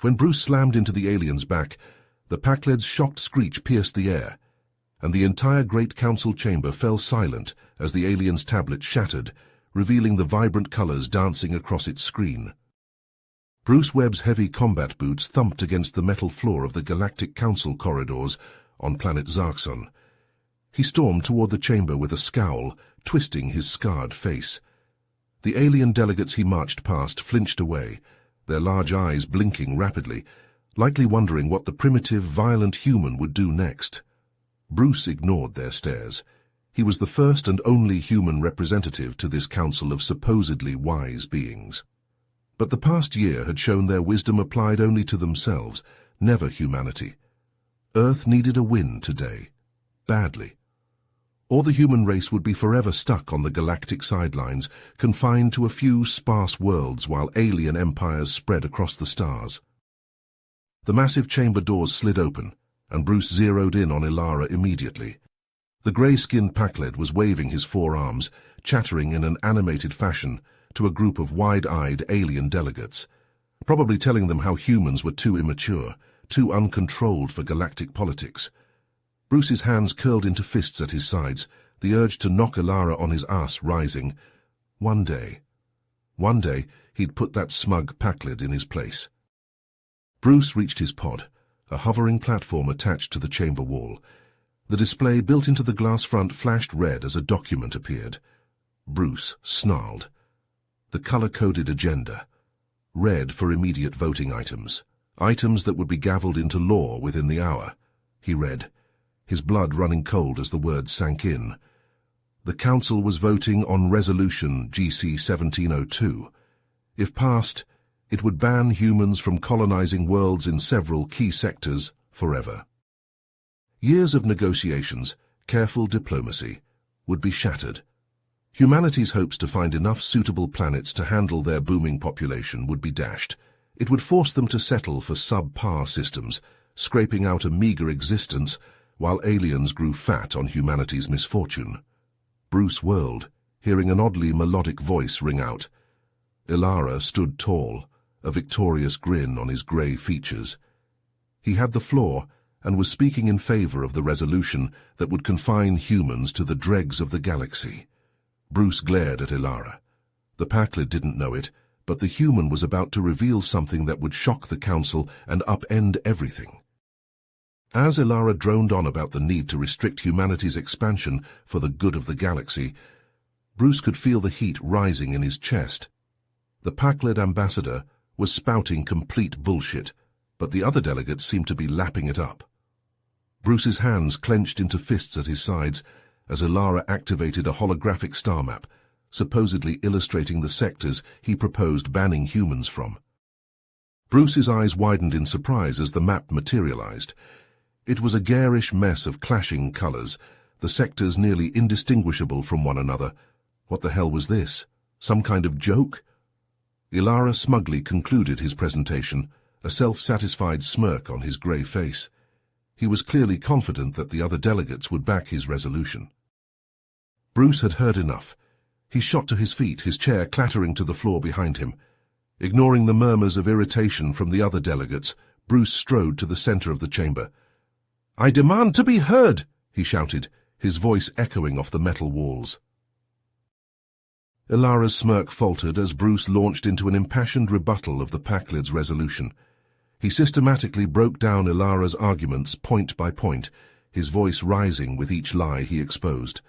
When Bruce slammed into the alien's back, the Packled's shocked screech pierced the air, and the entire Great Council chamber fell silent as the alien's tablet shattered, revealing the vibrant colors dancing across its screen. Bruce Webb's heavy combat boots thumped against the metal floor of the Galactic Council corridors on planet Zarxon. He stormed toward the chamber with a scowl, twisting his scarred face. The alien delegates he marched past flinched away, their large eyes blinking rapidly, likely wondering what the primitive, violent human would do next. Bruce ignored their stares. He was the first and only human representative to this council of supposedly wise beings. But the past year had shown their wisdom applied only to themselves, never humanity. Earth needed a win today, badly. Or the human race would be forever stuck on the galactic sidelines, confined to a few sparse worlds while alien empires spread across the stars. The massive chamber doors slid open, and Bruce zeroed in on Ilara immediately. The grey-skinned Pakled was waving his forearms, chattering in an animated fashion to a group of wide-eyed alien delegates, probably telling them how humans were too immature, too uncontrolled for galactic politics. Bruce's hands curled into fists at his sides, the urge to knock Ilara on his ass rising. One day, he'd put that smug Pakled in his place. Bruce reached his pod, a hovering platform attached to the chamber wall. The display built into the glass front flashed red as a document appeared. Bruce snarled. The color-coded agenda. Red for immediate voting items. Items that would be gavelled into law within the hour. He read, his blood running cold as the words sank in. The Council was voting on Resolution GC 1702. If passed, it would ban humans from colonizing worlds in several key sectors forever. Years of negotiations, careful diplomacy, would be shattered. Humanity's hopes to find enough suitable planets to handle their booming population would be dashed. It would force them to settle for subpar systems, scraping out a meager existence while aliens grew fat on humanity's misfortune. Bruce whirled, hearing an oddly melodic voice ring out. Ilara stood tall, a victorious grin on his grey features. He had the floor and was speaking in favor of the resolution that would confine humans to the dregs of the galaxy. Bruce glared at Ilara. The Pakled didn't know it, but the human was about to reveal something that would shock the Council and upend everything. As Ilara droned on about the need to restrict humanity's expansion for the good of the galaxy, Bruce could feel the heat rising in his chest. The Pakled ambassador was spouting complete bullshit, but the other delegates seemed to be lapping it up. Bruce's hands clenched into fists at his sides as Ilara activated a holographic star map, supposedly illustrating the sectors he proposed banning humans from. Bruce's eyes widened in surprise as the map materialized. It was a garish mess of clashing colors, the sectors nearly indistinguishable from one another. What the hell was this? Some kind of joke? Ilara smugly concluded his presentation, a self-satisfied smirk on his grey face. He was clearly confident that the other delegates would back his resolution. Bruce had heard enough. He shot to his feet, his chair clattering to the floor behind him. Ignoring the murmurs of irritation from the other delegates, Bruce strode to the center of the chamber. "I demand to be heard!" he shouted, his voice echoing off the metal walls. Ilara's smirk faltered as Bruce launched into an impassioned rebuttal of the Pakled's resolution. He systematically broke down Ilara's arguments point by point, his voice rising with each lie he exposed.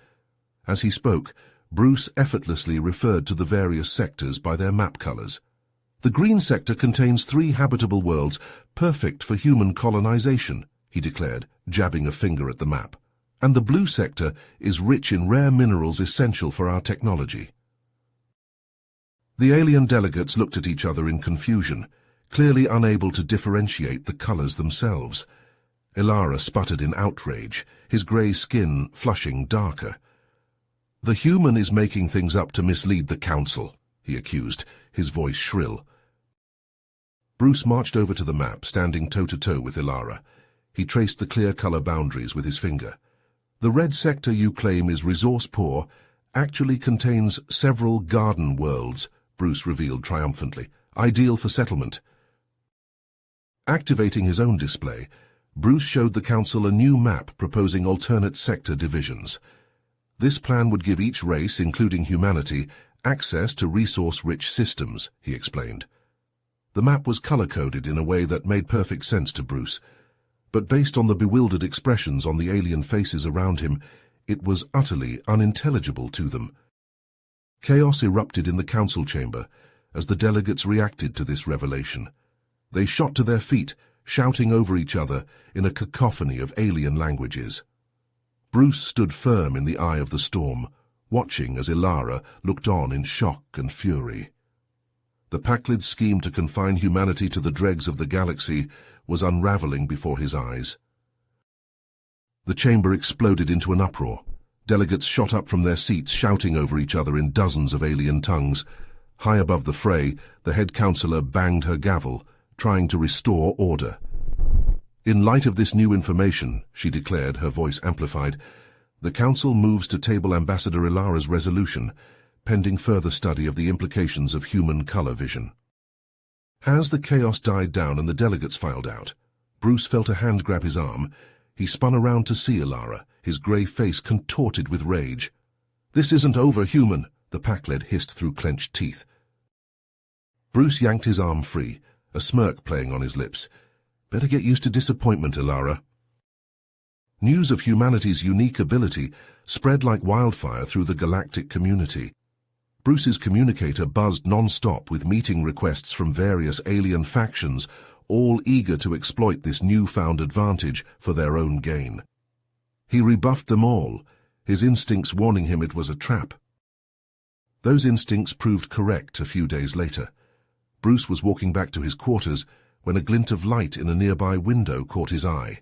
As he spoke, Bruce effortlessly referred to the various sectors by their map colors. "The green sector contains 3 habitable worlds, perfect for human colonization," he declared, jabbing a finger at the map. "And the blue sector is rich in rare minerals essential for our technology." The alien delegates looked at each other in confusion, clearly unable to differentiate the colors themselves. Ilara sputtered in outrage, his grey skin flushing darker. "The human is making things up to mislead the Council," he accused, his voice shrill. Bruce marched over to the map, standing toe-to-toe with Ilara. He traced the clear color boundaries with his finger. "The red sector you claim is resource-poor actually contains several garden worlds," Bruce revealed triumphantly, "ideal for settlement." Activating his own display, Bruce showed the Council a new map proposing alternate sector divisions. This plan would give each race, including humanity, access to resource-rich systems, he explained. The map was color-coded in a way that made perfect sense to Bruce, but based on the bewildered expressions on the alien faces around him, it was utterly unintelligible to them. Chaos erupted in the council chamber as the delegates reacted to this revelation. They shot to their feet, shouting over each other in a cacophony of alien languages. Bruce stood firm in the eye of the storm, watching as Ilara looked on in shock and fury. The Paklid's scheme to confine humanity to the dregs of the galaxy was unraveling before his eyes. The chamber exploded into an uproar. Delegates shot up from their seats, shouting over each other in dozens of alien tongues. High above the fray, the head counselor banged her gavel, trying to restore order. In light of this new information, she declared, her voice amplified, the Council moves to table Ambassador Ilara's resolution, pending further study of the implications of human color vision. As the chaos died down and the delegates filed out, Bruce felt a hand grab his arm. He spun around to see Ilara, his grey face contorted with rage. "This isn't over, human," the Pakled hissed through clenched teeth. Bruce yanked his arm free, a smirk playing on his lips. "Better get used to disappointment, Ilara." News of humanity's unique ability spread like wildfire through the galactic community. Bruce's communicator buzzed non-stop with meeting requests from various alien factions, all eager to exploit this newfound advantage for their own gain. He rebuffed them all, his instincts warning him it was a trap. Those instincts proved correct a few days later. Bruce was walking back to his quarters when a glint of light in a nearby window caught his eye.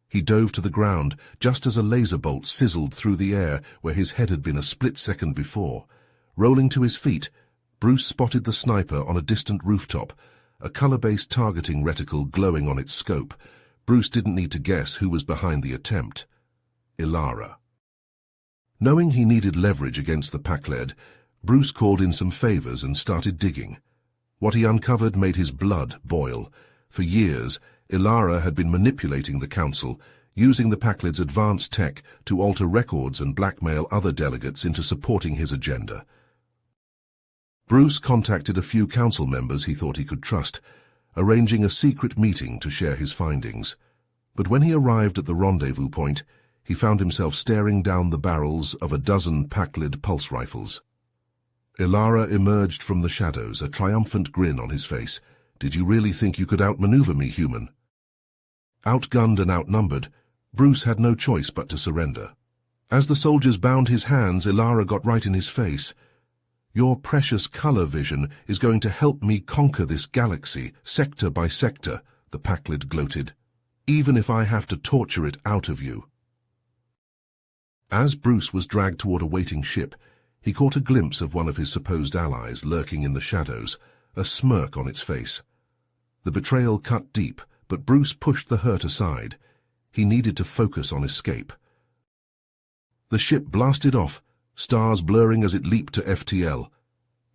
He dove to the ground just as a laser bolt sizzled through the air where his head had been a split second before. Rolling to his feet, Bruce spotted the sniper on a distant rooftop, a color-based targeting reticle glowing on its scope. Bruce didn't need to guess who was behind the attempt. Ilara. Knowing he needed leverage against the Pakled, Bruce called in some favors and started digging. What he uncovered made his blood boil. For years, Ilara had been manipulating the Council, using the Pakled's advanced tech to alter records and blackmail other delegates into supporting his agenda. Bruce contacted a few council members he thought he could trust, arranging a secret meeting to share his findings. But when he arrived at the rendezvous point, he found himself staring down the barrels of a dozen Pakled pulse rifles. Ilara emerged from the shadows, a triumphant grin on his face. "Did you really think you could outmaneuver me, human?" Outgunned and outnumbered, Bruce had no choice but to surrender. As the soldiers bound his hands, Ilara got right in his face. "Your precious color vision is going to help me conquer this galaxy, sector by sector," the Pakled gloated, "even if I have to torture it out of you." As Bruce was dragged toward a waiting ship, he caught a glimpse of one of his supposed allies lurking in the shadows, a smirk on its face. The betrayal cut deep, but Bruce pushed the hurt aside. He needed to focus on escape. The ship blasted off, stars blurring as it leaped to FTL.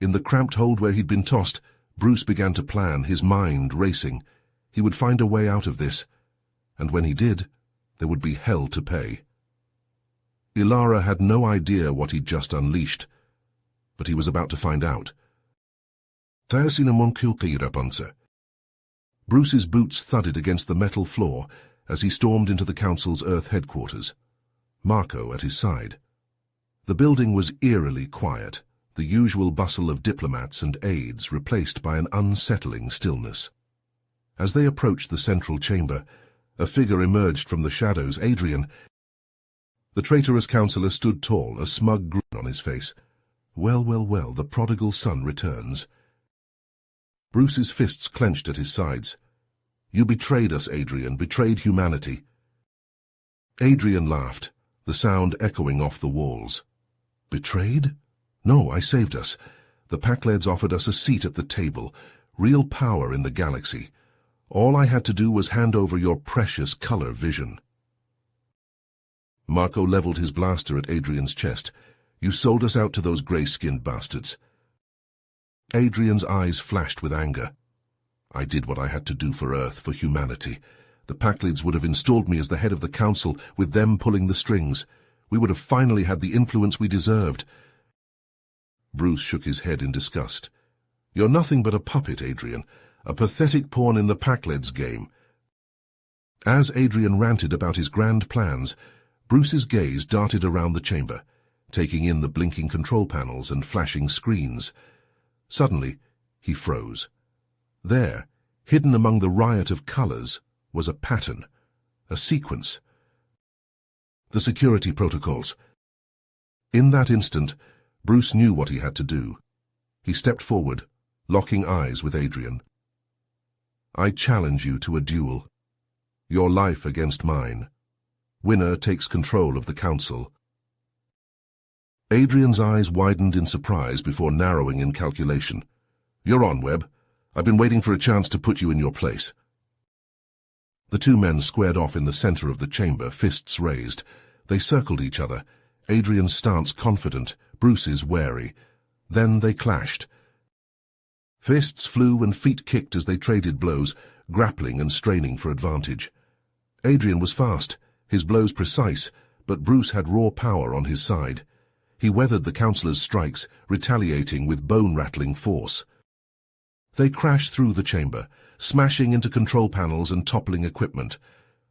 In the cramped hold where he'd been tossed, Bruce began to plan, his mind racing. He would find a way out of this, and when he did, there would be hell to pay. Ilara had no idea what he'd just unleashed, but he was about to find out. Bruce's boots thudded against the metal floor as he stormed into the Council's Earth headquarters, Marco at his side. The building was eerily quiet, the usual bustle of diplomats and aides replaced by an unsettling stillness. As they approached the central chamber, a figure emerged from the shadows, Adrian. The traitorous councillor stood tall, a smug grin on his face. Well, well, well, the prodigal son returns. Bruce's fists clenched at his sides. You betrayed us, Adrian, betrayed humanity. Adrian laughed, the sound echoing off the walls. Betrayed? No, I saved us. The Pakleds offered us a seat at the table, real power in the galaxy. All I had to do was hand over your precious color vision. Marco leveled his blaster at Adrian's chest. You sold us out to those grey-skinned bastards. Adrian's eyes flashed with anger. I did what I had to do for Earth, for humanity. The Packlids would have installed me as the head of the council, with them pulling the strings. We would have finally had the influence we deserved. Bruce shook his head in disgust. You're nothing but a puppet, Adrian, a pathetic pawn in the Packlids' game. As Adrian ranted about his grand plans, Bruce's gaze darted around the chamber, taking in the blinking control panels and flashing screens. Suddenly, he froze. There, hidden among the riot of colors, was a pattern, a sequence. The security protocols. In that instant, Bruce knew what he had to do. He stepped forward, locking eyes with Adrian. I challenge you to a duel. Your life against mine. Winner takes control of the council. Adrian's eyes widened in surprise before narrowing in calculation. You're on, Webb. I've been waiting for a chance to put you in your place. The two men squared off in the center of the chamber, fists raised. They circled each other, Adrian's stance confident, Bruce's wary. Then they clashed. Fists flew and feet kicked as they traded blows, grappling and straining for advantage. Adrian was fast, his blows precise, but Bruce had raw power on his side. He weathered the councillor's strikes, retaliating with bone-rattling force. They crashed through the chamber, smashing into control panels and toppling equipment.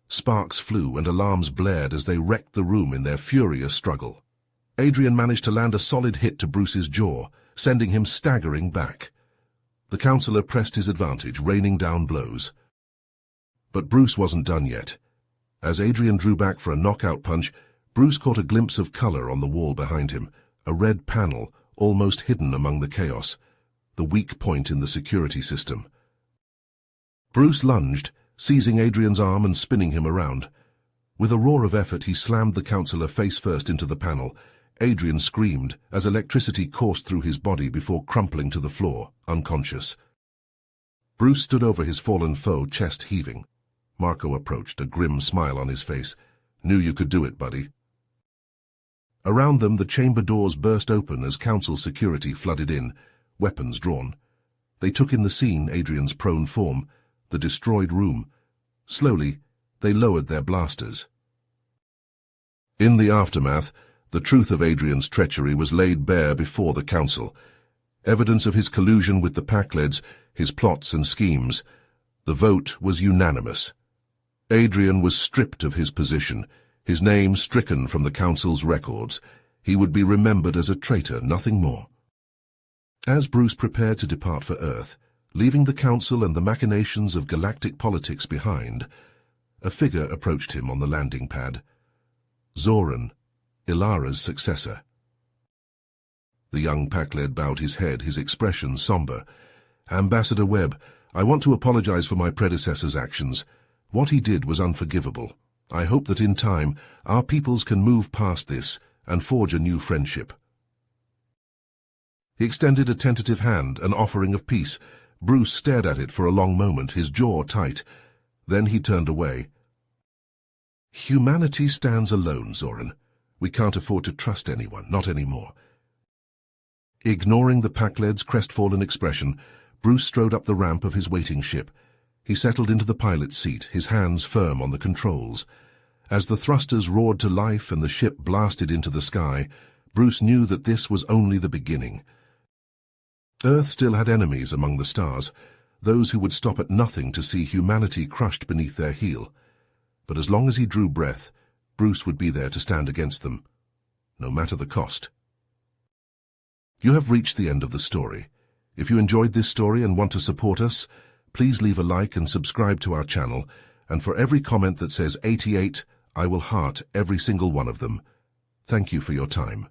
Sparks flew and alarms blared as they wrecked the room in their furious struggle. Adrian managed to land a solid hit to Bruce's jaw, sending him staggering back. The councillor pressed his advantage, raining down blows. But Bruce wasn't done yet. As Adrian drew back for a knockout punch, Bruce caught a glimpse of color on the wall behind him, a red panel, almost hidden among the chaos, the weak point in the security system. Bruce lunged, seizing Adrian's arm and spinning him around. With a roar of effort, he slammed the councillor face first into the panel. Adrian screamed as electricity coursed through his body before crumpling to the floor, unconscious. Bruce stood over his fallen foe, chest heaving. Marco approached, a grim smile on his face. Knew you could do it, buddy. Around them, the chamber doors burst open as council security flooded in, weapons drawn. They took in the scene, Adrian's prone form, the destroyed room. Slowly, they lowered their blasters. In the aftermath, the truth of Adrian's treachery was laid bare before the council. Evidence of his collusion with the Packlids, his plots and schemes. The vote was unanimous. Adrian was stripped of his position, his name stricken from the council's records. He would be remembered as a traitor, nothing more. As Bruce prepared to depart for Earth, leaving the council and the machinations of galactic politics behind, a figure approached him on the landing pad. Zoran, Ilara's successor. The young Packlid bowed his head, his expression somber. Ambassador Webb, I want to apologize for my predecessor's actions. What he did was unforgivable. I hope that in time, our peoples can move past this and forge a new friendship. He extended a tentative hand, an offering of peace. Bruce stared at it for a long moment, his jaw tight. Then he turned away. Humanity stands alone, Zoran. We can't afford to trust anyone, not anymore. Ignoring the Packled's crestfallen expression, Bruce strode up the ramp of his waiting ship. He settled into the pilot's seat, his hands firm on the controls. As the thrusters roared to life and the ship blasted into the sky, Bruce knew that this was only the beginning. Earth still had enemies among the stars, those who would stop at nothing to see humanity crushed beneath their heel. But as long as he drew breath, Bruce would be there to stand against them, no matter the cost. You have reached the end of the story. If you enjoyed this story and want to support us, please leave a like and subscribe to our channel, and for every comment that says 88, I will heart every single one of them. Thank you for your time.